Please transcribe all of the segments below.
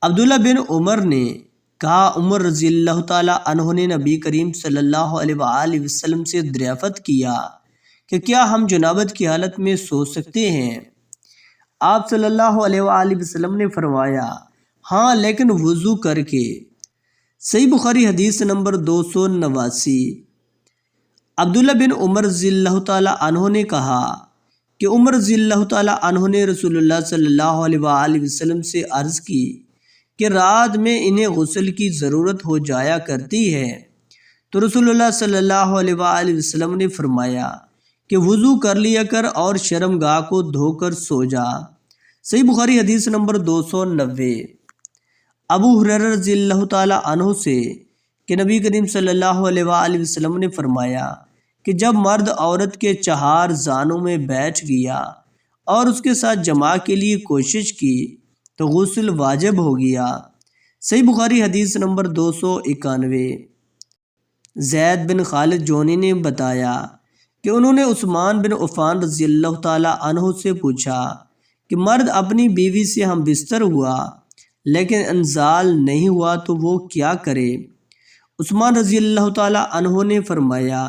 عبداللہ بن عمر نے کہا عمر رضی اللہ تعالیٰ عنہ نے نبی کریم صلی اللہ علیہ وآلہ وسلم سے دریافت کیا کہ کیا ہم جنابت کی حالت میں سو سکتے ہیں؟ آپ صلی اللہ علیہ وآلہ وسلم نے فرمایا ہاں لیکن وضو کر کے۔ صحیح بخاری حدیث نمبر 289۔ عبداللہ بن عمر رضی اللہ تعالیٰ عنہ نے کہا کہ عمر رضی اللہ تعالیٰ عنہ نے رسول اللہ صلی اللہ علیہ وآلہ وسلم سے عرض کی کہ رات میں انہیں غسل کی ضرورت ہو جایا کرتی ہے، تو رسول اللہ صلی اللہ علیہ وآلہ وسلم نے فرمایا کہ وضو کر لیا کر اور شرمگاہ کو دھو کر سو جا۔ صحیح بخاری حدیث نمبر 290۔ ابو ہریرہ رضی اللہ تعالیٰ عنہ سے کہ نبی کریم صلی اللہ علیہ وآلہ وسلم نے فرمایا کہ جب مرد عورت کے چہار زانوں میں بیٹھ گیا اور اس کے ساتھ جماع کے لیے کوشش کی تو غسل واجب ہو گیا۔ صحیح بخاری حدیث نمبر 291۔ زید بن خالد جونی نے بتایا کہ انہوں نے عثمان بن عفان رضی اللہ تعالیٰ عنہ سے پوچھا کہ مرد اپنی بیوی سے ہم بستر ہوا لیکن انزال نہیں ہوا تو وہ کیا کرے؟ عثمان رضی اللہ تعالیٰ عنہ نے فرمایا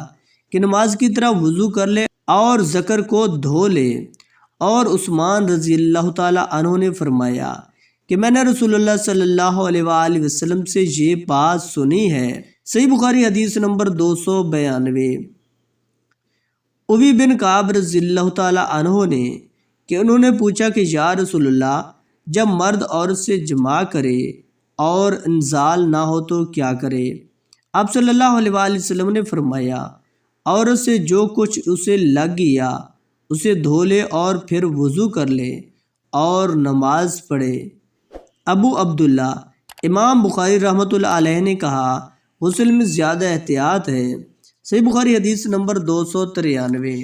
کہ نماز کی طرح وضو کر لے اور ذکر کو دھو لے، اور عثمان رضی اللہ تعالیٰ عنہ نے فرمایا کہ میں نے رسول اللہ صلی اللہ علیہ وآلہ وسلم سے یہ بات سنی ہے۔ صحیح بخاری حدیث نمبر 292۔ ابی بن کعب رضی اللہ تعالیٰ عنہ نے کہ انہوں نے پوچھا کہ یا رسول اللہ جب مرد عورت سے جماع کرے اور انزال نہ ہو تو کیا کرے؟ آپ صلی اللہ علیہ وآلہ وسلم نے فرمایا عورت سے جو کچھ اسے لگ گیا اسے دھو لے اور پھر وضو کر لے اور نماز پڑھے۔ ابو عبداللہ امام بخاری رحمۃ اللہ علیہ نے کہا غسل میں زیادہ احتیاط ہے۔ صحیح بخاری حدیث نمبر 293۔